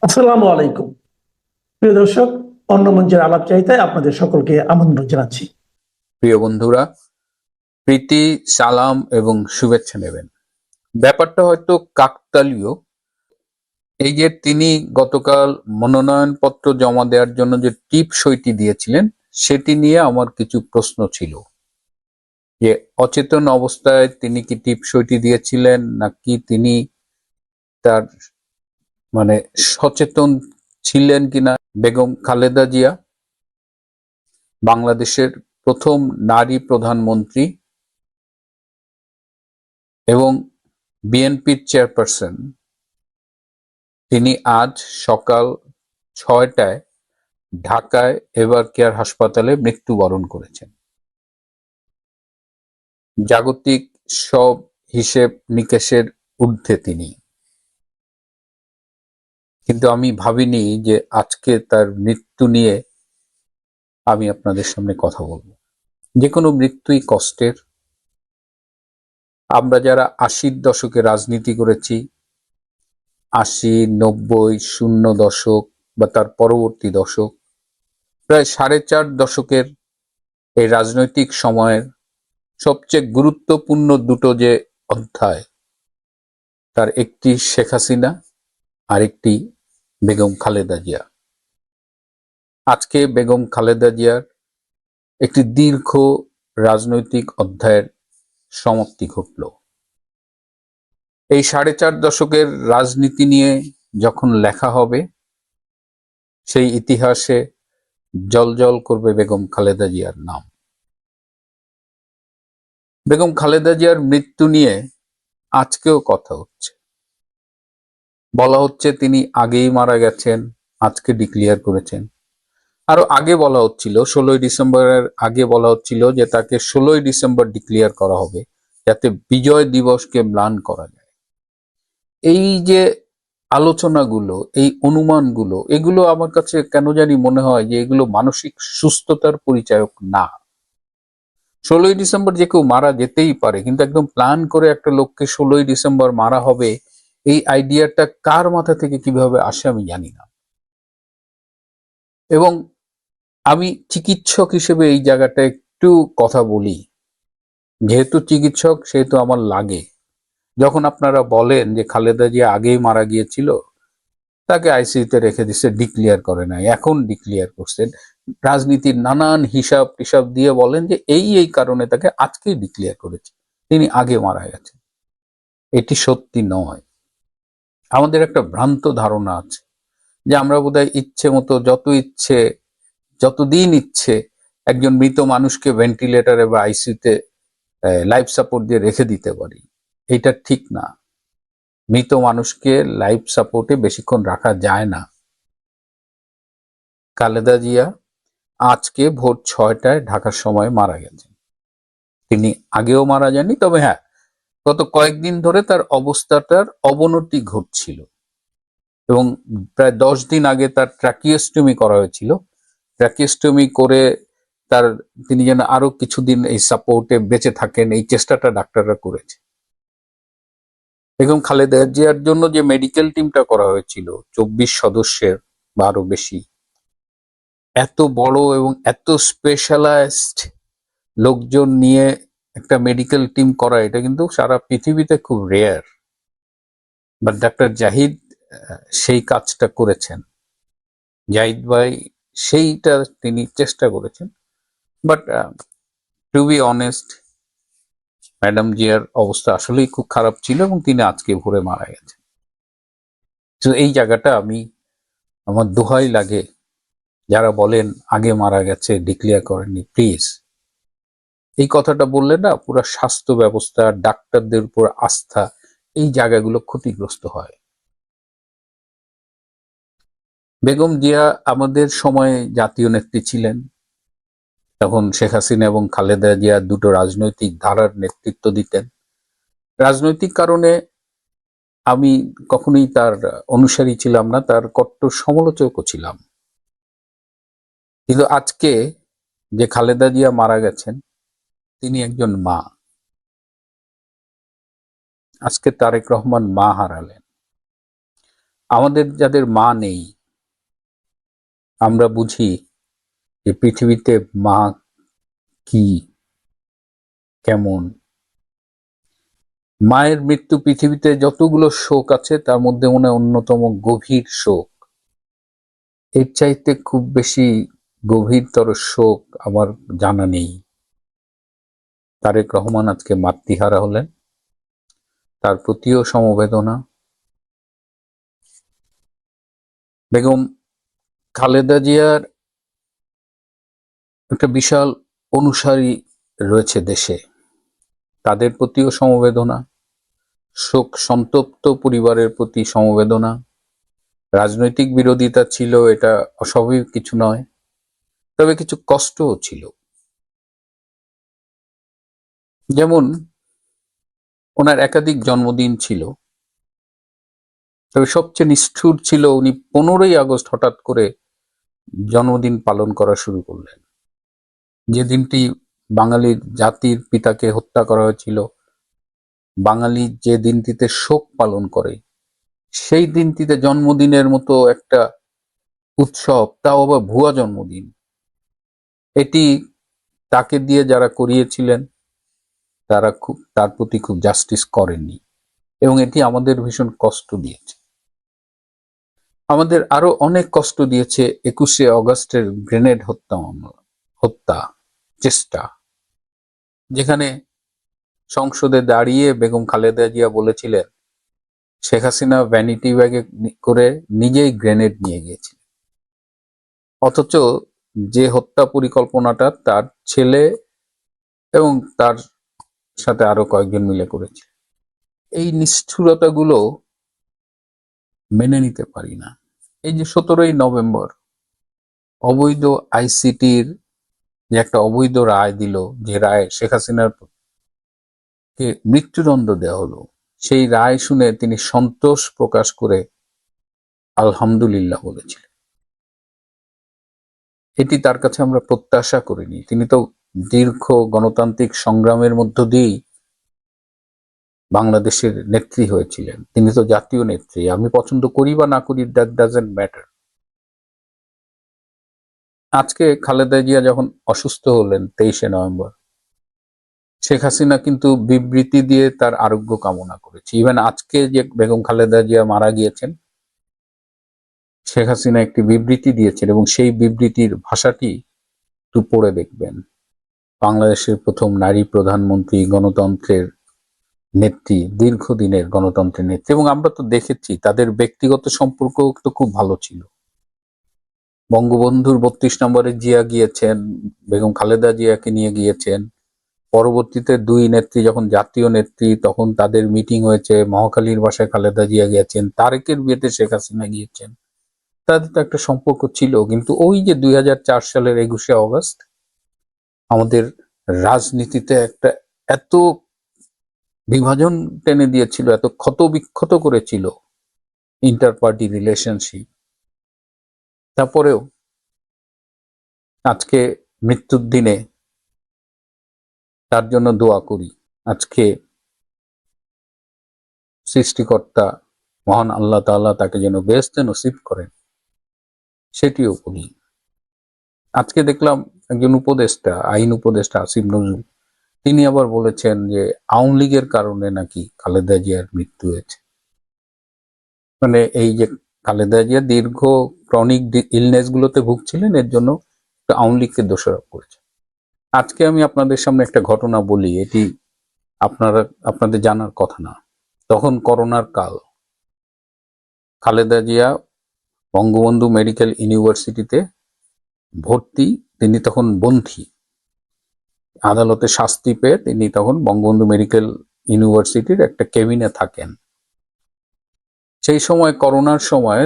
আসসালামু আলাইকুম। প্রিয় দর্শক, অন্য মঞ্চের আলাপচারিতায় আপনাদের সকলকে আমন্ত্রণ জানাচ্ছি। প্রিয় বন্ধুরা, প্রীতি, সালাম এবং শুভেচ্ছা নেবেন। ব্যাপারটা হয়তো কাকতালীয়। এই যে তিনি গতকাল মনোনয়নপত্র জমা দেওয়ার জন্য যে টিপ সইটি দিয়েছিলেন, সেটি নিয়ে আমার কিছু প্রশ্ন ছিল। যে অচেতন অবস্থায় তিনি কি টিপ সইটি দিয়েছিলেন, নাকি তিনি তার সচেতন ছিলেন কিনা। বেগম খালেদা জিয়া বাংলাদেশের প্রথম নারী প্রধানমন্ত্রী এবং বিএনপির চেয়ারপারসন। তিনি আজ সকাল ৬টায় ঢাকায় এভার কেয়ার হাসপাতালে মৃত্যুবরণ করেছেন। জাগতিক সব হিসেব নিকেশের ঊর্ধ্বে তিনি। কিন্তু আমি ভাবিনি যে আজকে তার মৃত্যু নিয়ে আমি আপনাদের সামনে কথা বলবো। যে কোনো মৃত্যুই কষ্টের। আমরা যারা ৮০-র দশকে রাজনীতি করেছি, ৮০, ৯০, ০ দশক বা তার পরবর্তী দশক, প্রায় ৪.৫ দশকের এই রাজনৈতিক সময়ের সবচেয়ে গুরুত্বপূর্ণ দুটো যে অধ্যায়, তার একটি শেখ হাসিনা আর একটি বেগম খালেদা জিয়া। আজকে বেগম খালেদা জিয়ার একটি দীর্ঘ রাজনৈতিক অধ্যায়ের সমাপ্তি ঘটল। এই ৪.৫ দশকের রাজনীতি নিয়ে যখন লেখা হবে, সেই ইতিহাসে জ্বলজ্বল করবে বেগম খালেদা জিয়ার নাম। বেগম খালেদা জিয়ার মৃত্যু নিয়ে আজকেও কথা হচ্ছে। বলা হচ্ছে তিনি আগেই মারা গেছেন, আজকে ডিক্লেয়ার করেছেন। আরো আগে বলা হচ্ছিল, ১৬ই ডিসেম্বরের আগে বলা হচ্ছিল যে তাকে ১৬ই ডিসেম্বর ডিক্লেয়ার করা হবে, যাতে বিজয় দিবসকে ম্লান করা যায়। এই যে আলোচনাগুলো, এই অনুমানগুলো, এগুলো আমার কাছে কেন জানি মনে হয় যে এগুলো মানসিক সুস্থতার পরিচায়ক না। ১৬ই ডিসেম্বর যে কেউ মারা যেতেই পারে, কিন্তু একদম প্ল্যান করে একটা লোককে ১৬ই ডিসেম্বর মারা হবে, এই আইডিয়াটা কার মাথা থেকে কিভাবে আসে আমি জানি না। এবং আমি চিকিৎসক হিসেবে এই জায়গাটা একটু কথা বলি। যেহেতু চিকিৎসক, সেহেতু আমার লাগে যখন আপনারা বলেন যে খালেদা জিয়া আগেই মারা গিয়েছিল, তাকে আইসিইউতে রেখে দিচ্ছে, ডিক্লেয়ার করে নাই, এখন ডিক্লেয়ার করছেন। রাজনীতির নানান হিসাব টিসাব দিয়ে বলেন যে এই কারণে তাকে আজকেই ডিক্লেয়ার করেছে, তিনি আগে মারা গেছেন। এটি সত্যি নয়। আমাদের একটা ভ্রান্ত ধারণা আছে যে আমরা বোধহয় ইচ্ছে মতো যতদিন ইচ্ছে একজন মৃত মানুষকে ভেন্টিলেটরে বা আইসিইউতে লাইফ সাপোর্ট দিয়ে রেখে দিতে পারি। এটা ঠিক না। মৃত মানুষকে লাইফ সাপোর্টে বেশিক্ষণ রাখা যায় না। খালেদা জিয়া আজকে ভোর ৬টায় ঢাকার সময় মারা গেছেন। তিনি আগেও মারা যাননি, তবে হ্যাঁ, গত কয়েকদিন ধরে তার অবস্থাটার অবনতি ঘটছিল এবং প্রায় ১০ দিন আগে তার ট্র্যাকিওস্টমি করা হয়েছিল। ট্র্যাকিওস্টমি করে তিনি যেন আরো কিছুদিন এই সাপোর্টে বেঁচে থাকেন, এই চেষ্টাটা ডাক্তাররা করেছে। বেগম খালেদা জিয়ার জন্য যে মেডিকেল টিমটা করা হয়েছিল ২৪ সদস্যের বা আরো বেশি, এত বড় এবং এত স্পেশালাইজড লোকজন নিয়ে একটা মেডিকেল টিম করা, এটা কিন্তু সারা পৃথিবীতে খুব রেয়ার। বাট ডাক্তার জাহিদ সেই কাজটা করেছেন। জাহিদ ভাই সেইটা তিনি চেষ্টা করেছেন। But to be honest, madam জিয়ার অবস্থা আসলেই খুব খারাপ ছিল এবং তিনি আজকে ভোরে মারা গেছেন। তো এই জায়গাটা আমার দোহাই লাগে, যারা বলেন আগে মারা গেছে, ডিক্লেয়ার করেননি, প্লিজ এই কথাটা বললে না পুরো স্বাস্থ্য ব্যবস্থা, ডাক্তারদের উপর আস্থা, এই জায়গাগুলো ক্ষতিগ্রস্ত হয়। বেগম জিয়া আমাদের সময়ে জাতীয় নেত্রী ছিলেন। তখন শেখ হাসিনা এবং খালেদা জিয়া দুটো রাজনৈতিক ধারার নেতৃত্ব দিতেন। রাজনৈতিক কারণে আমি কখনোই তার অনুসারী ছিলাম না, তার কট্টর সমালোচকও ছিলাম। কিন্তু আজকে যে খালেদা জিয়া মারা গেছেন, তিনি একজন মা। আজকে তারেক রহমান মা হারালেন। আমাদের যাদের মা নেই, আমরা বুঝি যে পৃথিবীতে মা কি, কেমন। মায়ের মৃত্যু পৃথিবীতে যতগুলো শোক আছে তার মধ্যে মনে হয় অন্যতম গভীর শোক। এর চাইতে খুব বেশি গভীরতর শোক আমার জানা নেই। তারেক রহমান আজকে মাতৃহারা হলেন, তার প্রতিও সমবেদনা। বেগম খালেদা জিয়ার একটা বিশাল অনুসারী রয়েছে দেশে, তাদের প্রতিও সমবেদনা। শোক সন্তপ্ত পরিবারের প্রতি সমবেদনা। রাজনৈতিক বিরোধিতা ছিল, এটা অস্বাভাবিক কিছু নয়, তবে কিছু কষ্টও ছিল। যেমন ওনার একাধিক জন্মদিন ছিল, তবে সবচেয়ে নিষ্ঠুর ছিল উনি 15ই আগস্ট হঠাৎ করে জন্মদিন পালন করা শুরু করলেন, যে দিনটি বাঙালির জাতির পিতাকে হত্যা করা হয়েছিল। বাঙালি যে দিনটিতে শোক পালন করে, সেই দিনটিতে জন্মদিনের মতো একটা উৎসব, তাও আবার ভুয়া জন্মদিন, এটি তাকে দিয়ে যারা করিয়েছিলেন তার প্রতি খুব জাস্টিস করেননি, এবং এটি আমাদের ভীষণ কষ্ট দিয়েছে। আমাদের আরো অনেক কষ্ট দিয়েছে 21শে অগস্টের গ্রেনেড হত্যা চেষ্টা, যেখানে সংসদে দাঁড়িয়ে বেগম খালেদা জিয়া বলেছিলেন শেখ হাসিনা ভ্যানিটি ব্যাগে করে নিজেই গ্রেনেড নিয়ে গিয়েছিলেন, অথচ যে হত্যা পরিকল্পনাটা তার ছেলে এবং তার সাথে আরো কয়েকজন মিলে করেছে। এই নিষ্ঠুরতাগুলো মেনে নিতে পারি না। এই যে 17ই নভেম্বর অবৈধ আইসিটির যে একটা অবৈধ রায় দিল, যে রায় শেখ হাসিনার কে মৃত্যুদণ্ড দেওয়া হলো, সেই রায় শুনে তিনি সন্তোষ প্রকাশ করে আলহামদুলিল্লাহ বলেছিলেন। এটি তার কাছে আমরা প্রত্যাশা করিনি। তিনি তো দীর্ঘ গণতান্ত্রিক সংগ্রামের মধ্য দিয়েই বাংলাদেশের নেত্রী হয়েছিলেন, তিনি তো জাতীয় নেত্রী। আমি পছন্দ করি বা না করি, দ্যাট ডাজন্ট ম্যাটার। আজকে খালেদা জিয়া যখন অসুস্থ হলেন 23শে নভেম্বর, শেখ হাসিনা কিন্তু বিবৃতি দিয়ে তার আরোগ্য কামনা করেছে। ইভেন আজকে যে বেগম খালেদা জিয়া মারা গিয়েছেন, শেখ হাসিনা একটি বিবৃতি দিয়েছেন, এবং সেই বিবৃতির ভাষাটি একটু পড়ে দেখবেন। বাংলাদেশের প্রথম নারী প্রধানমন্ত্রী, গণতন্ত্রের নেত্রী, দীর্ঘদিনের গণতন্ত্রের নেত্রী, এবং আমরা তো দেখেছি তাদের ব্যক্তিগত সম্পর্ক তো খুব ভালো ছিল। বঙ্গবন্ধুর 32 নম্বরে জিয়া গিয়েছেন, বেগম খালেদা জিয়াকে নিয়ে গিয়েছেন। পরবর্তীতে দুই নেত্রী যখন জাতীয় নেত্রী, তখন তাদের মিটিং হয়েছে, মহাখালীর বাসায় খালেদা জিয়া গিয়েছেন, তারেকের বিয়েতে শেখ হাসিনা গিয়েছেন। তাদের তো একটা সম্পর্ক ছিল। কিন্তু ওই যে 2004 সালের 21শে অগস্ট আমাদের রাজনীতিতে একটা এত বিভাজন টেনে দিয়েছিল, এত ক্ষত বিক্ষত করেছিল ইন্টার পার্টি রিলেশনশিপ। তারপরেও আজকে মৃত্যুর দিনে তার জন্য দোয়া করি। আজকে সৃষ্টিকর্তা মহান আল্লাহ তাআলা তাকে যেন বেহেশতে নসিব করেন, সেটিও করি। আজকে দেখলাম একজন উপদেষ্টা, আইন উপদেষ্টা আসিফ নজরুল, তিনি আবার বলেছেন যে আওয়ামী লীগের কারণে নাকি খালেদা জিয়ার মৃত্যু হয়েছে। মানে এই যে খালেদা জিয়া দীর্ঘ ক্রনিক ইলনেস গুলোতে ভুগছিলেন, এর জন্য আওয়ামী লীগকে দোষারোপ করেছে। আজকে আমি আপনাদের সামনে একটা ঘটনা বলি, এটি আপনাদের জানার কথা না। তখন করোনার কাল, খালেদা জিয়া বঙ্গবন্ধু মেডিকেল ইউনিভার্সিটিতে ভর্তি, তিনি তখন বন্দী, আদালতে শাস্তি পেয়ে তিনি তখন বঙ্গবন্ধু মেডিকেল ইউনিভার্সিটির একটা কেবিনে থাকেন। সেই সময় করোনার সময়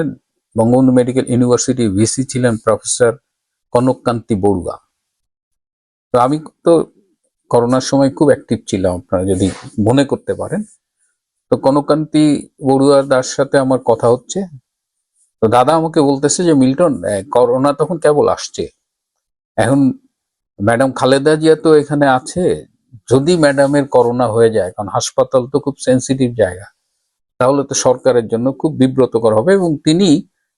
বঙ্গবন্ধু মেডিকেল ইউনিভার্সিটির ভিসি ছিলেন প্রফেসর কনককান্তি বড়ুয়া। তো আমি তো করোনার সময় খুব অ্যাক্টিভ ছিলাম, আপনারা যদি মনে করতে পারেন। তো কনককান্তি বড়ুয়ার দার সাথে আমার কথা হচ্ছে, তো দাদা আমাকে বলতেছে যে মিল্টন, করোনা তখন কেবল আসছে, এখন ম্যাডাম খালেদা জিয়া তো এখানে আছে, যদি ম্যাডামের করোনা হয়ে যায়, কারণ হাসপাতাল তো খুব সেন্সিটিভ জায়গা, তাহলে তো সরকারের জন্য খুব বিব্রতকর হবে। এবং তিনি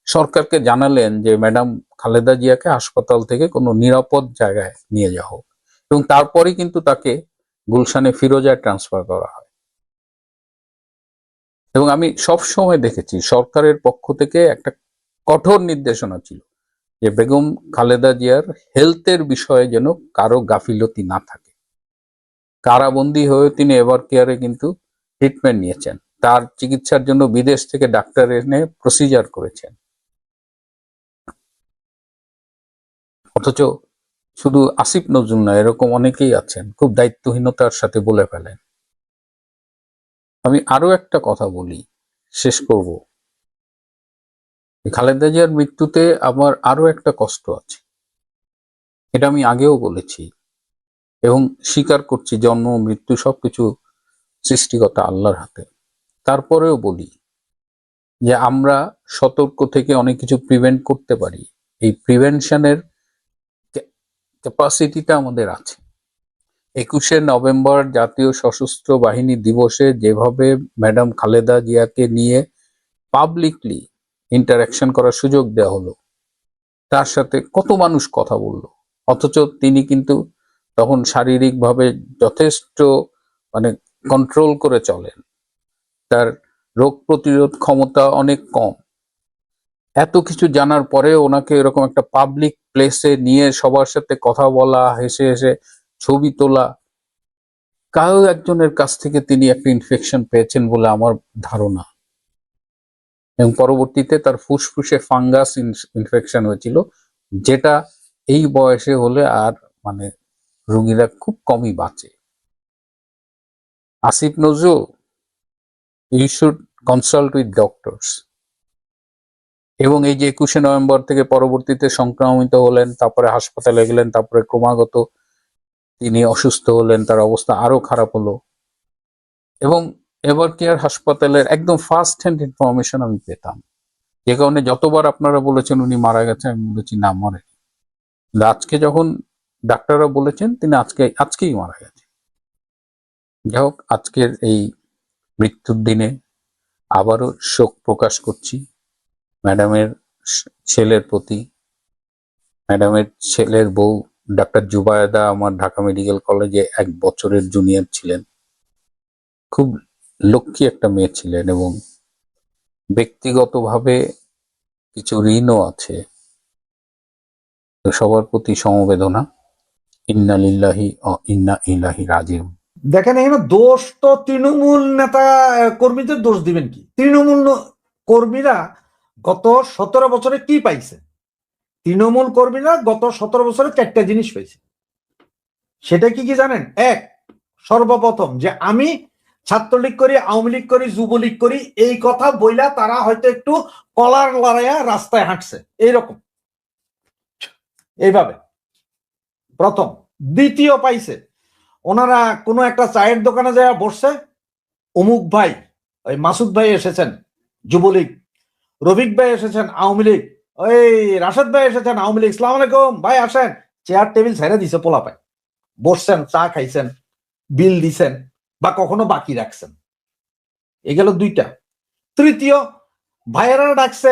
সরকারকে জানালেন যে ম্যাডাম খালেদা জিয়াকে হাসপাতাল থেকে কোনো নিরাপদ জায়গায় নিয়ে যাওয়া হোক, এবং তারপরেই কিন্তু তাকে গুলশানে ফিরোজায় ট্রান্সফার করা হয়। এবং আমি সব সময় দেখেছি সরকারের পক্ষ থেকে একটা কঠোর নির্দেশনা ছিল যে বেগম খালেদা জিয়ার হেলথের বিষয়ে যেন কারো গাফিলতি না থাকে। কারাবন্দী হয়ে তিনি এভার কেয়ারে কিন্তু ট্রিটমেন্ট নিয়েছেন, তার চিকিৎসার জন্য বিদেশ থেকে ডাক্তার এনে প্রসিজার করেছেন। অথচ শুধু আসিফ নজরুল না, এরকম অনেকেই আছেন খুব দায়িত্বহীনতার সাথে বলে ফেলেন। আমি আরো একটা কথা বলি, শেষ করব। খালেদা জিয়ার মৃত্যুতে আমার আরো একটা কষ্ট আছে, এটা আমি আগেও বলেছি এবং স্বীকার করছি, জন্ম মৃত্যু সবকিছু সৃষ্টিকর্তা আল্লাহর হাতে। তারপরেও বলি যে আমরা সতর্ক থেকে অনেক কিছু প্রিভেন্ট করতে পারি, এই প্রিভেনশনের ক্যাপাসিটিটা আমাদের আছে। 21শে নভেম্বর জাতীয় সশস্ত্র বাহিনী দিবসে যেভাবে ম্যাডাম খালেদা জিয়াকে নিয়ে পাবলিকলি ইন্টারাকশন করার সুযোগ দেওয়া হলো, তার সাথে কত মানুষ কথা বলল, অথচ তিনি কিন্তু তখন শারীরিকভাবে যথেষ্ট মানে কন্ট্রোল করে চলেন, তার রোগ প্রতিরোধ ক্ষমতা অনেক কম। এত কিছু জানার পরে ওনাকে এরকম একটা পাবলিক প্লেসে নিয়ে সবার সাথে কথা বলা, হেসে হেসে ছবি তোলা, কারো একজনের কাছ থেকে তিনি একটা ইনফেকশন পেয়েছেন বলে আমার ধারণা। এবং পরবর্তীতে তার ফুসফুসে ফাঙ্গাস ইনফেকশন হয়েছিল, যেটা এই বয়সে হলে আর মানে রোগীরা খুব কমই বাঁচে। Asif Nazrul, you should consult with doctors. এবং এই যে 21শে নভেম্বর থেকে পরবর্তীতে সংক্রমিত হলেন, তারপরে হাসপাতালে গেলেন, তারপরে ক্রমাগত তিনি অসুস্থ হলেন, তার অবস্থা আরো খারাপ হলো। এবং এভার কেয়ার হাসপাতালের একদম ফার্স্ট হ্যান্ড ইনফরমেশন আমি পেতাম, যে কারণে যতবার আপনারা বলেছেন উনি মারা গেছেন, আমি বলেছি না, মরে। আজকে যখন ডাক্তাররা বলেছেন তিনি আজকেই মারা গেছেন। যাই হোক, আজকের এই মৃত্যুর দিনে আবারও শোক প্রকাশ করছি ম্যাডামের ছেলের প্রতি। ম্যাডামের ছেলের বউ ডাক্তার জুবায়েদা আমার ঢাকা মেডিকেল কলেজে 1 বছরের জুনিয়র ছিলেন, খুব লক্ষ্মী একটা মেয়ে ছিলেন, এবং ব্যক্তিগতভাবে কিছু ঋণও আছে। তো সবার প্রতি সমবেদনা। ইন্না লিল্লাহি ও ইন্না ইলাইহি রাজিউন। দেখেন, এখানে দোষ তো তৃণমূল নেতা কর্মীদের দোষ দিবেন কি? তৃণমূল কর্মীরা গত 17 বছরে কি পাইছে? তৃণমূল কর্মীরা গত 17 বছরে 4টা জিনিস পেয়েছে। সেটা কি কি জানেন? এক, সর্বপ্রথম যে আমি ছাত্রলীগ করি, আওয়ামী লীগ করি, যুবলীগ করি, এই কথা বইলা তারা হয়তো একটু কলার লড়াইয়া রাস্তায় হাঁটছে, এইরকম এইভাবে প্রথম। দ্বিতীয় পাইছে, ওনারা কোনো একটা চায়ের দোকানে যায় বসছে, অমুক ভাই, ওই মাসুদ ভাই এসেছেন যুবলীগ, রফিক ভাই এসেছেন আওয়ামী লীগ, ওই রাশেদ ভাই এসেছেন আওয়ামী লীগ, সালাম আলাইকুম ভাই আসেন, চেয়ার টেবিল ছেড়ে দিছে, পোলাপায় বসছেন, চা খাইছেন, বিল দিছেন বা কখনো বাকি রাখছেন। এ গেল দুইটা। তৃতীয়, ভাইয়েরা ডাকছে,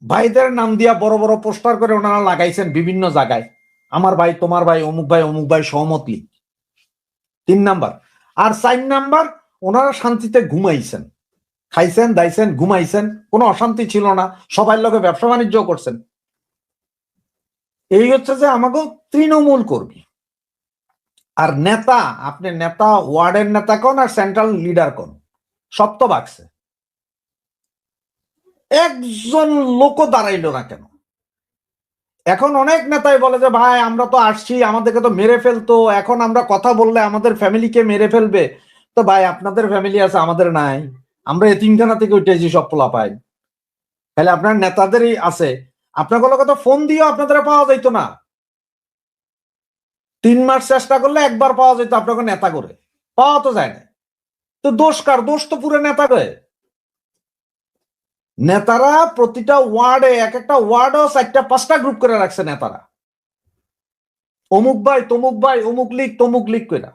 ভাইদের নাম দিয়া বড় বড় পোস্টার করে ওনারা লাগাইছেন বিভিন্ন জায়গায়, আমার ভাই, তোমার ভাই, অমুক ভাই, অমুক ভাই, সহমত লীগ। 3 নাম্বার। আর 4 নাম্বার, ওনারা শান্তিতে ঘুমাইছেন, খাইছেন দাইছেন ঘুমাইছেন, কোনো অশান্তি ছিল না, সবাই লোকে ব্যবসা বাণিজ্য করছেন। এই হচ্ছে যে আমাকে তৃণমূল কর্মী। আর নেতা, আপনি নেতা ওয়ার্ডের নেতা কোন আর সেন্ট্রাল লিডার কোন, সব তো বাকছে। একজন লোক দাঁড়াইলো না কেন? এখন অনেক নেতাই বলে যে ভাই আমরা তো আসছি, আমাদেরকে তো মেরে ফেলতো, এখন আমরা কথা বললে আমাদের ফ্যামিলিকে মেরে ফেলবে। তো ভাই আপনাদের ফ্যামিলি আছে, আমাদের নাই, আমরা এতিমখানা থেকে উঠেছি সব পোলা পাই, তাহলে আপনার নেতাদেরই আছে। আপনাকে কথা ফোন দিয়েও আপনাদের পাওয়া যাইতো না, 3 মাস চেষ্টা করলে একবার পাওয়া যেত আপনাকে নেতা করে, পাওয়া তো যায় না। তো দোষ কার? দোষ তো পুরো নেতা করে। নেতারা প্রতিটা ওয়ার্ডে, এক একটা ওয়ার্ডও 4টা 5টা গ্রুপ করে রাখছে নেতারা, অমুক ভাই তমুক ভাই, অমুক লীগ তমুক লীগ কইরা।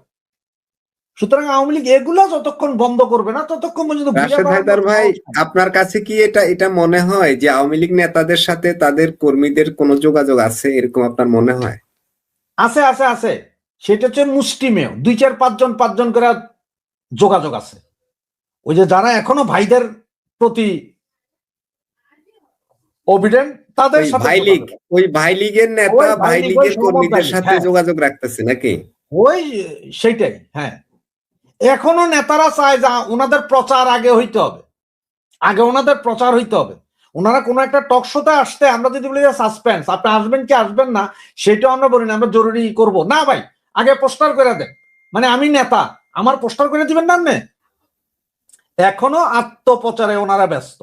সুতরাং আওয়ামী লীগ এগুলা যতক্ষণ বন্ধ করবে না ততক্ষণ পর্যন্ত বুঝে রাশেদ পাওয়ার হায়দার কোনো ভাই, সাহস নাই। আপনার কাছে কি এটা মনে হয় যে আওয়ামী লীগ নেতাদের সাথে তাদের কর্মীদের কোনো যোগাযোগ আছে, এরকম আপনার মনে হয়? আছে আছে আছে, সেটা হচ্ছে মুষ্টিমেয় 2-4-5 জন করে যোগাযোগ আছে। ওই যে যারা এখনো ভাইদের প্রতি অবিডেন্ট তাদের ওই সাথে ভাই লীগ, যোগাযোগ। ওই ভাই লীগের নেতা ওই ভাই ভাই লীগ, ওই লীগের সমবায় কর্মীদের লীগ, সাথে হ্যাঁ যোগাযোগ রাখতেছে নাকি? ওই সেইটাই, হ্যাঁ। এখনো নেতারা চায় যা ওনাদের প্রচার আগে হইতে হবে, আগে ওনাদের প্রচার হইতে হবে। ওনারা কোনো একটা টক শোতে আসতে আমরা যদি বলি সাসপেন্স, আপনি আসবেন কি আসবেন না সেটাও আমরা বলি না, আমরা জরুরি করব না ভাই, আগে পোস্টার করে দেন, মানে আমি নেতা আমার পোস্টার করে দিবেন না আপনি। এখনো আত্মপ্রচারে ওনারা ব্যস্ত।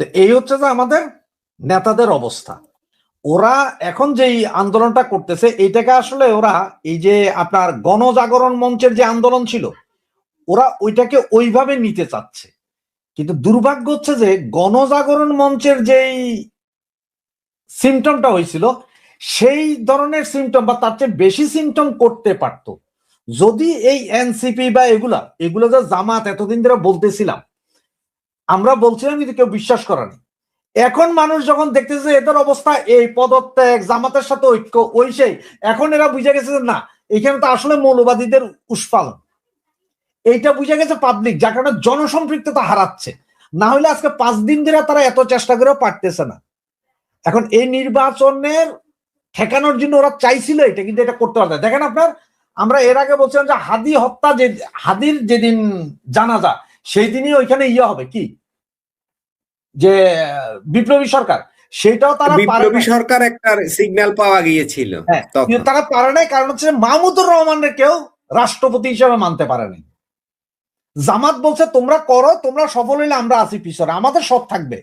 তো এই হচ্ছে যে আমাদের নেতাদের অবস্থা। ওরা এখন যেই আন্দোলনটা করতেছে এইটাকে আসলে ওরা এই যে আপনার গণজাগরণ মঞ্চের যে আন্দোলন ছিল ওরা ওইটাকে ওইভাবে নিতে চাচ্ছে, কিন্তু দুর্ভাগ্য হচ্ছে যে গণজাগরণ মঞ্চের যেই সিমটমটা হয়েছিল সেই ধরনের সিমটম বা তার চেয়ে বেশি সিমটম করতে পারত যদি এই এনসিপি বা এগুলা যে জামাত এতদিন ধরে বলতেছিলাম, আমরা বলছিলাম কিন্তু কেউ বিশ্বাস করেনি। এখন মানুষ যখন দেখতেছে এদের অবস্থা এই, পদত্যাগ, জামাতের সাথে ঐক্য, ওই সেই, এখন এরা বুঝে গেছে যে না এখানে তো আসলে মৌলবাদীদের উস্পালন, এইটা বুঝে গেছে পাবলিক, যার কারণে জনসম্পৃক্ততা হারাচ্ছে। না হলে আজকে 5 দিন ধরে তারা এত চেষ্টা করেও পারতেছে না। এখন এই নির্বাচনের ঠেকানোর জন্য ওরা চাইছিল এটা, কিন্তু এটা করতে পারবে। দেখেন আপনার, আমরা এর আগে বলছিলাম যে হাদি হত্যা, যে হাদির যেদিন জানাজা সেই দিনই ওইখানে হবে কি যে বিপ্লবী সরকার, সেটাও তারা পারে বিপ্লবী নাই। সরকার একটা সিগন্যাল পাওয়া গিয়েছিল হ্যাঁ, তখন। কিন্তু তারা পারে নাই, কারণ হচ্ছে মাহমুদুর রহমানের কেউ রাষ্ট্রপতি হিসেবে মানতে পারে নাই। জামাত বলছে তোমরা করো, তোমরা সফল হইলে আমরা আছি পিছনে, আমাদের সব থাকবে।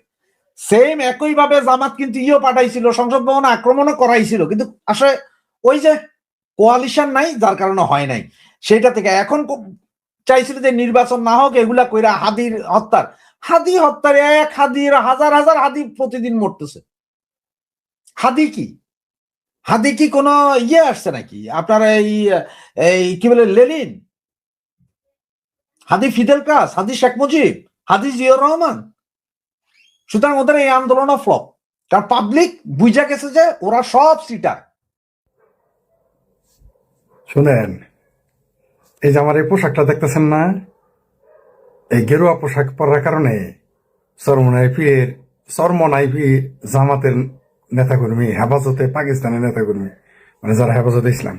সেম একই ভাবে জামাত কিন্তু পাঠাইছিল, সংসদ ভবনে আক্রমণও করাইছিল, কিন্তু আসলে ওই যে কোয়ালিশন নাই, যার কারণে হয় নাই। সেটা থেকে এখন চাইছিল যে নির্বাচন না হোক, এগুলা কইরা হাদি হত্যার এক হাদির হাজার হাজার হাদি প্রতিদিন মরতেছে। হাদি কি কোনো আসছে নাকি আপনার এই কি বলে লেনিন, হাদি ফিদেল কাস, হাদি শেখ মুজিব, হাদি জিয়াউর রহমান? সুতরাং ওদের এই আন্দোলনও ফ্লপ, কারণ পাবলিক বুঝা গেছে যে ওরা সব সিটার। শুনেন, এই যে আমার এই পোশাকটা দেখতেছেন না, এই গেরুয়া পোশাক পরার কারণে চরমনাইপি জামাতের নেতাকর্মী, হেফাজতে পাকিস্তানের নেতাকর্মী, মানে যারা হেফাজতে ইসলাম,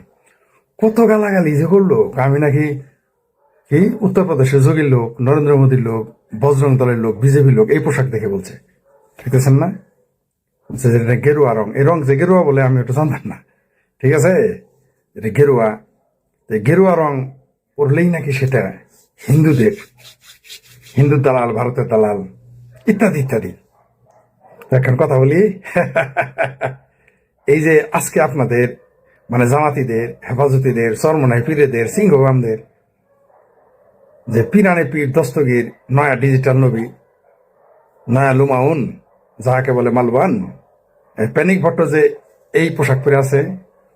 কত গালাগালি যে করলো। আমি নাকি কি উত্তরপ্রদেশের যোগীর লোক, নরেন্দ্র মোদীর লোক, বজরং দলের লোক, বিজেপির লোক এই পোশাক দেখে বলছে, দেখতেছেন না যে এটা গেরুয়া রং। এই রং যে গেরুয়া বলে আমি ওটা জানতাম না, ঠিক আছে? এটা গেরুয়া, গেরুয়া রং পরলেই নাকি সেটা হিন্দু দালাল, ভারতের দালাল, ইত্যাদি ইত্যাদি। এখন কথা বলি, এই যে আজকে আপনাদের মানে জামাতিদের, হেফাজতিদের, চরমনাই পীরেদের, সিংহবামদের যে পিরানে পীর দস্তগীর, নয়া ডিজিটাল নবী, নয়া লুমাউন, যাহাকে বলে মালবান, প্যানিক ভট্ট যে এই পোশাক পরে আছে,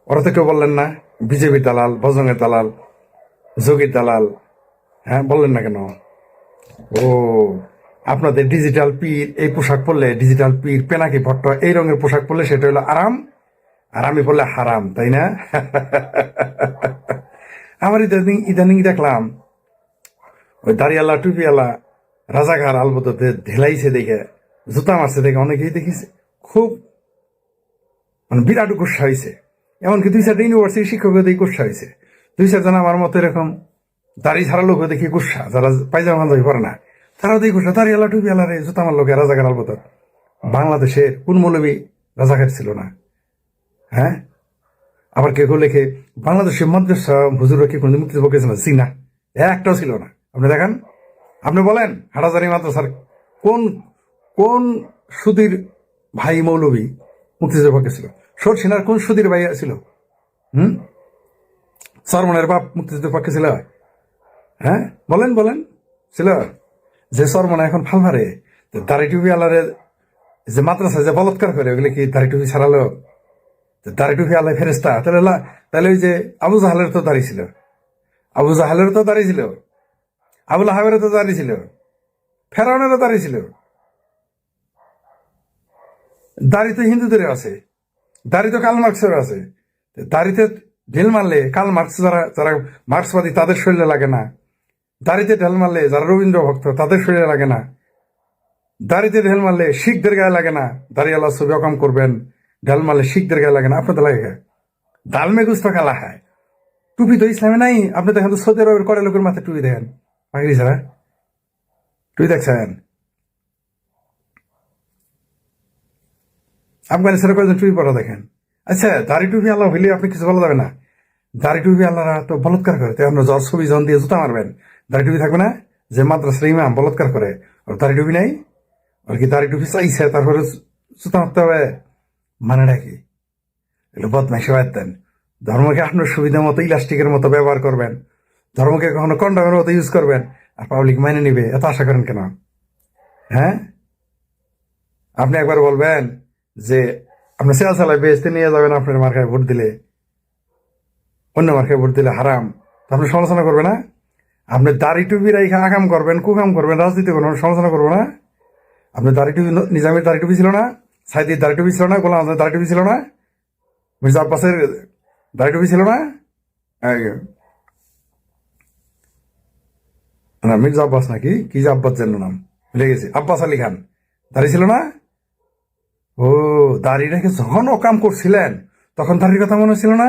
ওরা তো কেউ বললেন না বিজেপির দালাল, বজরঙ্গের দালাল, যোগীর দালাল? হ্যাঁ, বললেন না কেন? ও, আপনাদের ডিজিটাল পীর এই পোশাক পরলে, ডিজিটাল পীর পেনাকি ভট্ট এই রঙের পোশাক পরলে সেটা হলো আরাম, আর আমি বললে হারাম, তাই না? আমার ইদানিং দেখলাম ওই দাড়িয়ালা টুপিওয়ালা রাজাঘার আলবদতে ঢেলাইছে দেখে, জুতা মারছে দেখে অনেকেই দেখিছে খুব মানে বিরাট গুসা হয়েছে। এমনকি 2-4টা ইউনিভার্সিটি শিক্ষকদের গুসা হয়েছে। 2-4 জন আমার মতো এরকম দাড়ি ছাড়া লোক দেখি গুসা, যারা পায়জামা পাঞ্জাবি পরে না তারাও দেখি গুসা, দাড়িয়ালা টুপিওয়ালা রে জুতা মার লোকে রাজাঘার আলবদত। বাংলাদেশের কোন মৌলবী রাজাঘাট ছিল না? হ্যাঁ, আবার কেউ লেখে বাংলাদেশের মাদ্রাসা হুজুররা কি কোনদিন মুক্তিযুদ্ধ করেছে না? না, একটাও ছিল না। আপনি দেখান, আপনি বলেন হাটাজারি মাদ্রাসার কোন সুধীর ভাই মৌলবী মুক্তিযুদ্ধের পক্ষে ছিল? সরসিনার কোন সুধীর ভাই ছিল? সরমনের বাপ মুক্তিযুদ্ধের পক্ষে ছিল? হ্যাঁ, বলেন ছিল? যে সরমনা এখন ফাল মারে, দাড়ি টুপি আলারে যে মাদ্রাসা যে বলৎকার করে, ওগুলো কি দাড়ি টুপি ছাড়ালো? দাড়ি টুপি আলাই ফেরেস্তা? তাহলে ওই যে আবু জাহালের তো দাড়ি ছিল, আবু জাহালেরও তো দাঁড়িয়ে ছিল, আবুল আহাবেরও তো দাঁড়িয়ে ছিল, ফেরাউনেরও দাঁড়িয়ে ছিল। দাড়ি তো হিন্দুদের আছে, দাড়ি তো কার্ল মার্কসেরও আছে। দাড়িতে ঢিল মারলে কার্ল মার্কস যারা যারা মার্ক্সবাদী তাদের শরীরে লাগে না, দাড়িতে ঢেল মারলে যারা রবীন্দ্র ভক্ত তাদের শরীরে লাগে না, দাড়িতে ঢেল মারলে শিখদের গায়ে লাগে না। দাড়িওয়ালা ছবি অকাম করবেন, ঢেল মারলে শিখদের গায়ে লাগে না, আপনাদের লাগে গায়ে। ডাল মে গুস্ত কালা হয়। টুপি তো ইসলামে নাই। আপনি দেখেন তো সৌদি আরবের করে লোকের মাথায় টুপি দেখেন, পাগড়ি ছাড়া টুপি দেখছেন? আফগানিস্তানের কয়েকজন টুপি পরা দেখেন। আচ্ছা, দাড়ি টুপি আল্লাহ হইলে আপনি কিছু বলা যাবে না। দাড়ি টুপি আল্লাহরা তো বলৎকার করে, তাই আপনার জ্বর ছবি জন দিয়ে জুতা মারবেন, দাড়ি টুপি থাকবে না? যে মাদ্রাসার ইমাম বলৎকার করে, ওর দাড়ি টুপি নাই, আর কি দাড়ি টুপি চাইছে তারপরে জুতা মারতে হবে? মানে নাকি এগুলো বদমাইশি বাদ দেন। ধর্মকে আপনার সুবিধা মতো ইলাস্টিকের মতো ব্যবহার করবেন, ধর্মকে কখনো কন্ডামের মতো ইউজ করবেন, আর পাবলিক মাইনে নিবে, এত আশা করেন কেন? হ্যাঁ, আপনি একবার বলবেন যে আপনি সেল চালায় বেচতে নিয়ে যাবেন, আপনার মার্কায় ভোট দিলে, অন্য মার্কায় ভোট দিলে হারাম, তো আপনি সমালোচনা করবে না? আপনি দাড়ি টুপি রাইখা আকাম করবেন, কুকাম করবেন, রাজনীতি করবেন, সমালোচনা করবো না? আপনি দাড়ি টুপি, নিজামের দাড়ি টুপি ছিল না, সাইদির দাড়ি টুপি ছিল না, গোলাম আজমের দাড়ি টুপি ছিল না, মির্জা আব্বাসের দাড়ি টুপি ছিল না? না, মির্জা আব্বাস নাকি কি যে আব্বাস যেন নাম ভুলে গেছি, আব্বাস আলী খান দাড়ি ছিল না? ও, দাড়ি রেখে যখন ও কাম করছিলেন তখন দাড়ির কথা মনে ছিল না?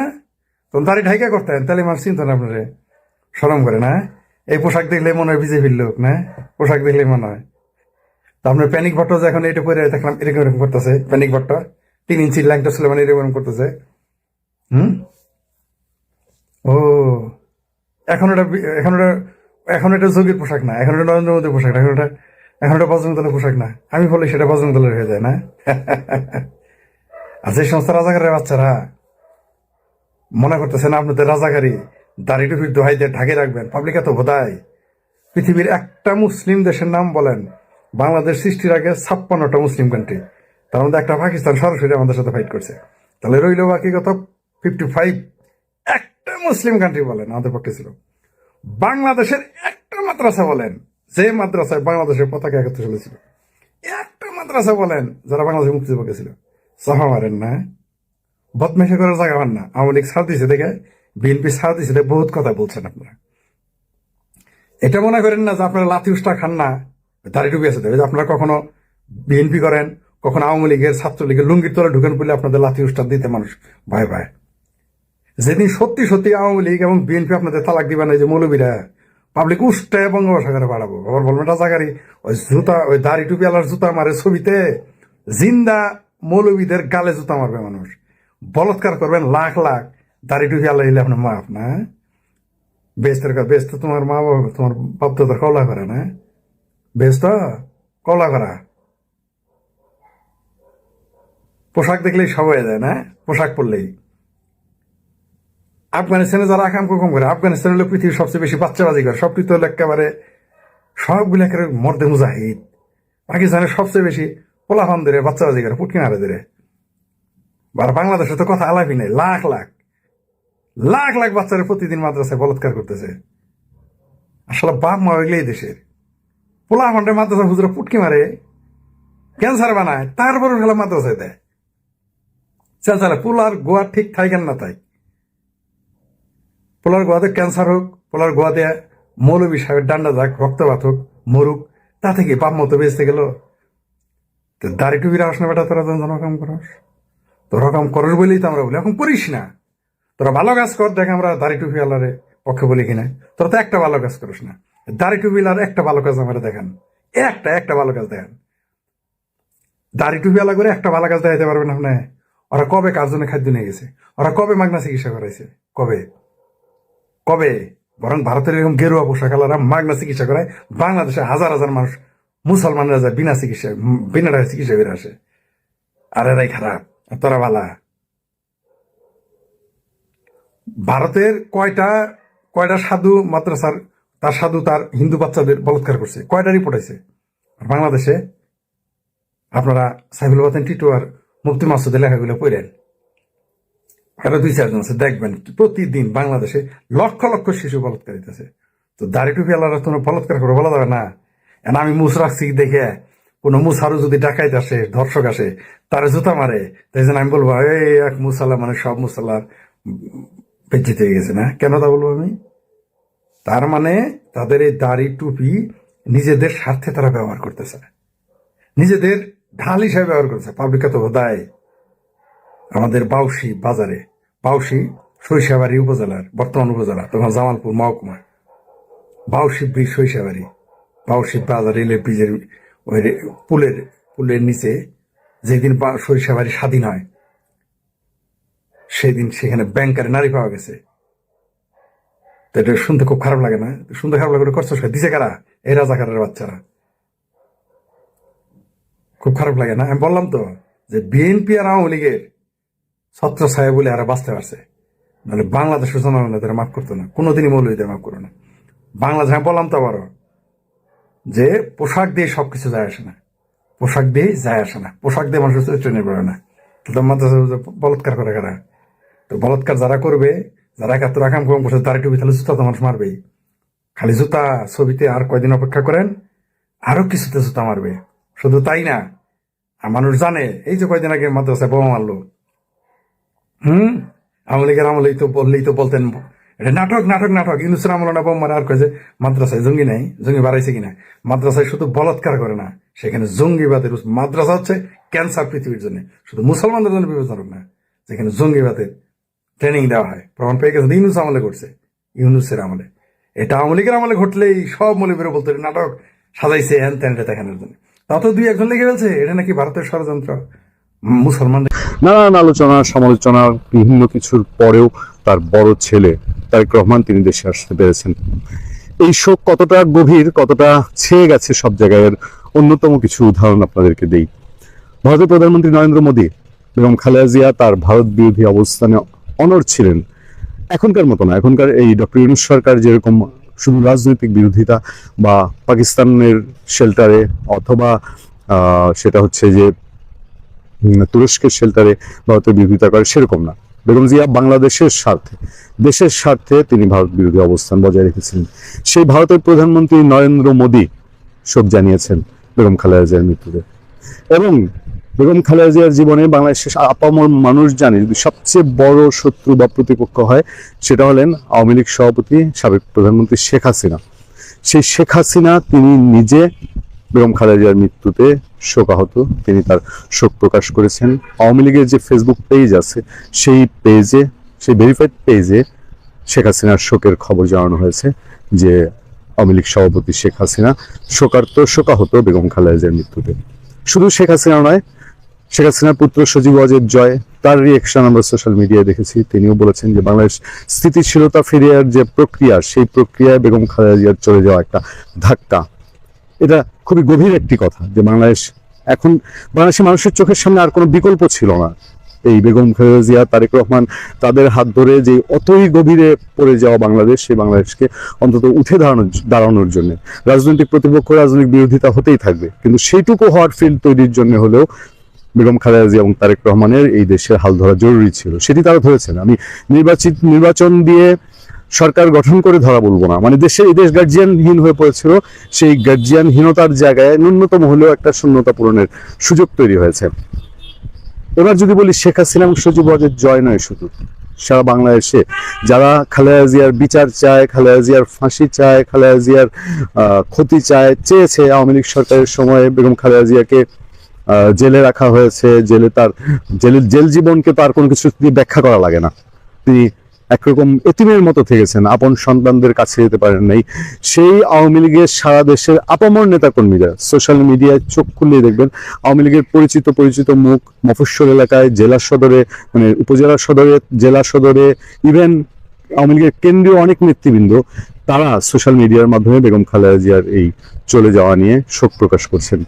তখন দাড়ি ঢাইকা করতেন, তাহলে মানুষ চিন্তা না আপনারে, সরম করে না? এই পোশাক দেখলে মনে হয় বিজেপির লোক না, পোশাক দেখলে মনে হয়। তো আপনার প্যানিক ভট্ট যে এখন এটা পরে দেখলাম এরকম এরকম করতেছে, প্যানিক ভট্ট 3 ইঞ্চির ল্যাংটা ছিল মানে এরকম করতেছে। ও, এখন এটা এখন এটা এখন এটা যোগীর পোশাক না, এখন এটা নরেন্দ্র মোদীর পোশাক না, এখন এটা বজরং দলের পোশাক না। আমি বলি সেটা বজরং দলের হয়ে যায় না? আর যে সমস্ত রাজাকারের বাচ্চারা মনে করতেছেন আপনাদের রাজাকারী দাড়ি টুপির দোহাই দিয়ে ঢাকে রাখবেন, পাবলিক এত বোধায়। পৃথিবীর একটা মুসলিম দেশের নাম বলেন। বাংলাদেশ সৃষ্টির আগে 56টা মুসলিম কান্ট্রি, তার মধ্যে একটা পাকিস্তান সরাসরি আমাদের সাথে ফাইট করছে। তাহলে রইল বাকি কত? 55। একটা মুসলিম কান্ট্রি বলেন আমাদের পক্ষে ছিল। বাংলাদেশের একটা মাদ্রাসা বলেন, যে মাদ্রাসায় বাংলাদেশের পতাকা একত্র চলেছিল, একটা মাদ্রাসা বলেন যারা বাংলাদেশের মুক্তির পক্ষে ছিল। সাফা মারেন না, বদমেশি করার জায়গা পান না। আওয়ামী লীগ ছাড় দিয়েছে দেখে, বিএনপি ছাড় দিয়েছে দেখে বহুত কথা বলছেন আপনারা। এটা মনে করেন না যে আপনারা লাথি উষ্টা খান না, দাড়ি টুপি আছে দেখে আপনারা কখনো বিএনপি করেন, কখনো আওয়ামী লীগের ছাত্রলীগের লুঙ্গির তলে ঢুকেন বলে আপনাদের লাথি উষ্টা দিতে মানুষ ভয় পায়। যেদিন সত্যি সত্যি আওয়ামী লীগ এবং বিএনপি আপনাদের তালাক দিবে না, যে মৌলবীরা পাবলিক উষ্টায় বঙ্গোপসাগরে বাড়াবো, আবার বলবেন রাজাকারী, ওই জুতা, ওই দাড়ি টুপি আলার জুতা মারে ছবিতে, জিন্দা মৌলবীদের গালে জুতা মারবে মানুষ, বলৎকার করবেন লাখ লাখ। দাড়ি টুপি আল্লাহ এলে আপনার মাপ না? বেশ তো তোমার মা বাবা, তোমার বাপ তো কলা করে না, বেশ তো কলা করা। পোশাক দেখলেই সব হয়ে যায় না, পোশাক পরলেই। আফগানিস্তানে যারা আকাম কুকুম করে, আফগানিস্তান হলো পৃথিবীর সবচেয়ে বেশি বাচ্চাবাজি করে, সবটি তো একেবারে সবগুলো একেবারে মর্দে মুজাহিদ। পাকিস্তানের সবচেয়ে বেশি পোলাফান ধরে বাচ্চাবাজি করে, পুটকি মারে ধরে। আর বাংলাদেশে তো কথা আলাপই নেই, লাখ লাখ লাখ লাখ বাচ্চারা প্রতিদিন মাদ্রাসায় বলৎকার করতেছে। আসলে বাপ মা হইলে এই দেশের পোলাফান্ডে মাদ্রাসা হুজুরা পুটকি মারে, ক্যান্সার বানায়, তারপরে গেলে মাদ্রাসায় দেয়। চালা পোলার গোয়া ঠিক থাকেন না, তাই পোলার গোয়াতে ক্যান্সার হোক, পোলার গোয়াতে মৌলবী সাহেবের ডান্ডা যাক, রক্তপাত হোক, মরুক, তা থেকে বাপ মতো বেঁচতে গেল। দাড়ি টুপির আসনে বেটা, তোরা রকম করস, তোর রকম করস বলেই তো আমরা বলি, এখন করিস না। তোরা ভালো কাজ কর, দেখ আমরা দাড়ি টুপি আলারে পক্ষে বলি কিনা। তোরা তো একটা ভালো কাজ করিস না। দাড়ি টুপি আলার একটা ভালো কাজ আমরা দেখান, একটা ভালো কাজ দেখান। দাড়ি টুপি আলা করে একটা ভালো কাজ দেখাতে পারবেন আপনি? ওরা কবে কার জন্য খাদ্য নিয়ে গেছে? ওরা কবে মাগনা চিকিৎসা করাইছে? কবে? বরং ভারতের এরকম গেরুয়া পোশাক আলারা মাগনা চিকিৎসা করায়, বাংলাদেশে হাজার হাজার মানুষ মুসলমানরা যায় বিনা টাকায় চিকিৎসা করে আসে। আর এরাই খারাপ, তোরা ভালা। ভারতের কয়টা সাধু মাদ্রাসার তার সাধু তার হিন্দু বাচ্চাদের বলৎকার করছে, কয়টা রিপোর্ট আছে? আর বাংলাদেশে আপনারা সাইফুল বাতেন টিটু আর মুফতি মাসুদের লেখাগুলো পড়েন, আরো 2-4 জন আছে, দেখবেন প্রতিদিন বাংলাদেশে লক্ষ লক্ষ শিশু বলাৎকারিত আছে। তো দাড়ি টুপি আলাদা তোমরা বলাৎকার করে বলা যাবে না। এখন আমি মুস রাখছি দেখে কোনো মুসারও যদি ডাকাইত আসে, ধর্ষক আসে, তারা জুতা মারে, তাই জন্য আমি বলবো এই এক মুসাল্লা মানে সব মুসাল্লার বেজ্জিত হয়ে গেছে না। কেন তা বলবো আমি? তার মানে তাদের এই দাড়ি টুপি নিজেদের স্বার্থে তারা ব্যবহার করতেছে, নিজেদের ঢাল হিসাবে ব্যবহার করতেছে। পাবলিকা তো দায় আমাদের বাউসি বাজারে, বাউসি সরিষাবাড়ি উপজেলার বর্তমান উপজেলা, তখন জামালপুর মহকুমা, বাউসি ব্রিজ সরিষাবাড়ি, বাউসি বাজার রেলের ব্রিজের ওই পুলের নিচে যেদিন সরিষাবাড়ি স্বাধীন হয় সেদিন সেখানে ব্যাংকারে নারী পাওয়া গেছে। তো এটা শুনতে খুব খারাপ লাগে না? শুনতে খারাপ লাগে, কষ্ট দিছে কারা? এই রাজাকারের বাচ্চারা। খুব খারাপ লাগে না? আমি বললাম তো যে বিএনপি আর আওয়ামী লীগের ছত্র ছায়া বলে আর বাঁচতে পারছে, নাহলে বাংলাদেশের জনগণ তারা মাফ করতো না, কোনোদিনই মৌলবীদের মাফ করো না। বাংলাদেশ আমি বললাম তো আবারও যে পোশাক দিয়ে সবকিছু যায় আসে না, পোশাক দিয়ে যায় আসে না, পোশাক দিয়ে মানুষের চরিত্র নির্ভর না। কিন্তু মাদ্রাসা বলৎকার করে কারা? তো বলৎকার যারা করবে, যারা 71 আকাম কম বসে দাঁড়িয়ে টুপি, তাহলে জুতা তো মানুষ মারবেই। খালি জুতা ছবিতে আর কয়দিন অপেক্ষা করেন, আরো কিছুতে জুতা মারবে। শুধু তাই না, মানুষ জানে এই যে কয়দিন আগে মাদ্রাসায় বোমা মারলো, আওয়ামী লীগের আমলেই তো বললেই তো বলতেন এটা নাটক নাটক নাটক। ইউনুসের আমল না বোম মারে, আর কয়ে যে মাদ্রাসায় জঙ্গি নাই, জঙ্গি বাড়াইছে কিনা। মাদ্রাসায় শুধু বলাৎকার করে না, সেখানে জঙ্গিবাদের মাদ্রাসা হচ্ছে ক্যান্সার পৃথিবীর জন্য, শুধু মুসলমানদের জন্য বিপজ্জনক না, যেখানে জঙ্গিবাদের ট্রেনিং দেওয়া হয়। প্রমাণ পেয়ে গেছে ইউনুস আমলে করছে, ইউনুসের আমলে। এটা আওয়ামী লীগের আমলে ঘটলেই সব মৌলবীরা বলতো নাটক সাজাইছে হ্যান ত্যান দেখানোর জন্য। তাও তো 2-1 লেগে ফেলছে, এটা নাকি ভারতের ষড়যন্ত্র। মুসলমান নানান আলোচনা সমালোচনা বিভিন্ন কিছুর পরেও তার বড় ছেলে তারেক রহমান তিনি দেশে আসতে পেরেছেন। এই শোক কতটা গভীর, কতটা ছেয়ে গেছে সব জায়গায়, অন্যতম কিছু উদাহরণ আপনাদেরকে দেই। ভারতের প্রধানমন্ত্রী নরেন্দ্র মোদী বেগম খালেদা জিয়া তার ভারত বিরোধী অবস্থানে অনড় ছিলেন। এখনকার মতো না, এখনকার এই ডক্টর ইউনূস সরকার যেরকম শুধু রাজনৈতিক বিরোধিতা বা পাকিস্তানের শেল্টারে অথবা সেটা হচ্ছে যে তুরস্কের শেল্টারে ভারতের বিরোধিতা করে, সেরকম না। বেগম জিয়া বাংলাদেশের স্বার্থে, দেশের স্বার্থে তিনি ভারত বিরোধী অবস্থান বজায় রেখেছিলেন। সেই ভারতের প্রধানমন্ত্রী নরেন্দ্র মোদী শোক জানিয়েছেন বেগম খালেদা জিয়ার মৃত্যুতে। এবং বেগম খালেদা জিয়ার জীবনে বাংলাদেশের আপামর মানুষ জানে যদি সবচেয়ে বড় শত্রু বা প্রতিপক্ষ হয়, সেটা হলেন আওয়ামী লীগ সভাপতি সাবেক প্রধানমন্ত্রী শেখ হাসিনা। সেই শেখ হাসিনা তিনি নিজে বেগম খালেদা জিয়ার মৃত্যুতে শোকাহত, তিনি তার শোক প্রকাশ করেছেন। আওয়ামী লীগের যে ফেসবুক পেজ আছে সেই পেজে, সেই ভেরিফাইড পেজে শেখ হাসিনার শোকের খবর জানানো হয়েছে যে আওয়ামী লীগ সভাপতি শেখ হাসিনা শোকাহত বেগম খালেদা জিয়ার মৃত্যুতে। শুধু শেখ হাসিনা নয়, শেখ হাসিনার পুত্র সজীব ওয়াজেদ জয়, তার রিয়েকশন আমরা সোশ্যাল মিডিয়ায় দেখেছি। তিনিও বলেছেন যে বাংলাদেশ স্থিতিশীলতা ফিরিয়ে যে প্রক্রিয়া, সেই প্রক্রিয়ায় বেগম খালেদা জিয়ার চলে যাওয়া একটা ধাক্কা। এটা খুবই গভীর একটি কথা যে বাংলাদেশের মানুষের চোখের সামনে আর কোনো বিকল্প ছিল না। এই বেগম খালেদা জিয়া, তারেক রহমান তাদের হাত ধরে যে অতই গভীরে পড়ে যাওয়া বাংলাদেশ, সেই বাংলাদেশকে অন্তত উঠে দাঁড়ানোর জন্য রাজনৈতিক প্রতিপক্ষ রাজনৈতিক বিরোধিতা হতেই থাকবে, কিন্তু সেইটুকু হওয়ার ফিল্ড তৈরির জন্য হলেও বেগম খালেদা জিয়া এবং তারেক রহমানের এই দেশের হাল ধরা জরুরি ছিল। সেটি তারা ধরেছেন। আমি নির্বাচন দিয়ে সরকার গঠন করে ধরা বলবো না, মানে এই দেশ গার্জিয়ানহীন হয়ে পড়েছিল, সেই গার্জিয়ানহীনতার জায়গায় ন্যূনতম হলেও একটা শূন্যতা পূরণের সুযোগ তৈরি হয়েছে। এবার যদি বলি শেখ হাসিনা এবং সজীব ওয়াজেদ জয় নয়, শুধু সারা বাংলাদেশে যারা খালেদা জিয়ার বিচার চায়, খালেদা জিয়ার ফাঁসি চায়, খালেদা জিয়ার ক্ষতি চেয়েছে, আওয়ামী লীগ সরকারের সময়ে বেগম খালেদা জিয়াকে জেলে রাখা হয়েছে, জেল জীবনকে তো আর কোনো কিছু দিয়ে ব্যাখ্যা করা লাগে না। তিনি একরকম এতিমের মতো থেকেছেন, আপন সন্তানদের কাছে যেতে পারেন নাই। সেই আওয়ামী লীগের সারা দেশের আপামর নেতাকর্মীরা সোশ্যাল মিডিয়ায় চোখ খুললেই দেখবেন আওয়ামী লীগের পরিচিত মুখ, মফস্বল এলাকায়, জেলা সদরে, মানে উপজেলা সদরে, জেলা সদরে, ইভেন আওয়ামী লীগের কেন্দ্রীয় অনেক নেতৃবৃন্দ, তারা সোশ্যাল মিডিয়ার মাধ্যমে বেগম খালেদা জিয়ার এই চলে যাওয়া নিয়ে শোক প্রকাশ করছেন।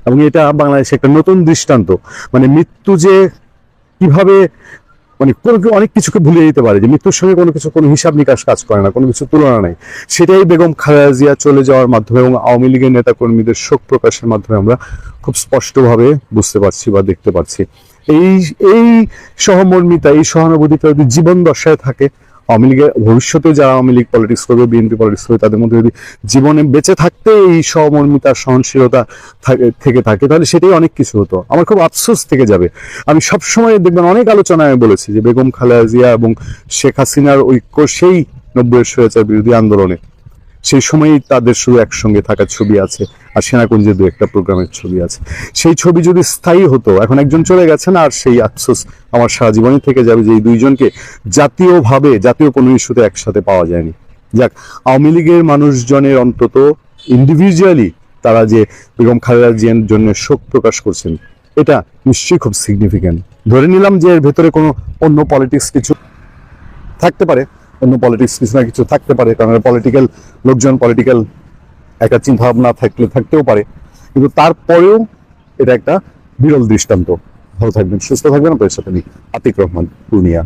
এবং এটা বাংলাদেশে একটা নতুন দৃষ্টান্ত, মানে মৃত্যু যে কিভাবে মানে অনেক কিছুকে ভুলে যেতে পারে, যে মৃত্যুর সঙ্গে কোনো কিছু কোনো হিসাব নিকাশ কাজ করে না, কোনো কিছু তুলনা নেই। সেটাই বেগম খালেদা জিয়া চলে যাওয়ার মাধ্যমে এবং আওয়ামী লীগের নেতা কর্মীদের শোক প্রকাশের মাধ্যমে আমরা খুব স্পষ্টভাবে বুঝতে পারছি বা দেখতে পাচ্ছি। এই সহমর্মিতা, এই সহানুভূতিটা যদি জীবন দশায় থাকে, আওয়ামী লীগের ভবিষ্যতে যারা আওয়ামী লীগ পলিটিক্স করবে, বিএনপি পলিটিক্স করবে, তাদের মধ্যে যদি জীবনে বেঁচে থাকতে এই সহমর্মিতা, সহনশীলতা থেকে থাকে, তাহলে সেটাই অনেক কিছু হতো। আমার খুব আফসোস থেকে যাবে। আমি সবসময় দেখবেন অনেক আলোচনায় আমি বলেছি যে বেগম খালেদা জিয়া এবং শেখ হাসিনার ঐক্য সেই 90-এর স্বৈরাচার বিরোধী আন্দোলনে, সেই সময়ই তাদের শুধু একসঙ্গে থাকার ছবি আছে, আর সেনাকুঞ্জের 2-একটা প্রোগ্রামের ছবি আছে। সেই ছবি যদি স্থায়ী হতো, এখন একজন চলে গেছেন, আর সেই আফসোস আমার সারা জীবনই থেকে যাবে যে এই দুইজনকে জাতীয়ভাবে, জাতীয় কোনো ইস্যুতে একসাথে পাওয়া যায়নি। যাক, আওয়ামী লীগের মানুষজনের অন্তত ইন্ডিভিজুয়ালি তারা যে বেগম খালেদা জিয়ার জন্য শোক প্রকাশ করছেন, এটা নিশ্চয়ই খুব সিগনিফিক্যান্ট। ধরে নিলাম যে এর ভেতরে কোনো অন্য পলিটিক্স কিছু থাকতে পারে, অন্য পলিটিক্স কিছু না কিছু থাকতে পারে, কারণ পলিটিক্যাল লোকজন, পলিটিক্যাল একটা চিন্তা ভাবনা থাকতেও পারে, কিন্তু তারপরেও এটা একটা বিরল দৃষ্টান্ত। ভালো থাকবেন, সুস্থ থাকবেন। আপনাদের সাথে আমি আতিক রহমান, পূর্ণিয়া।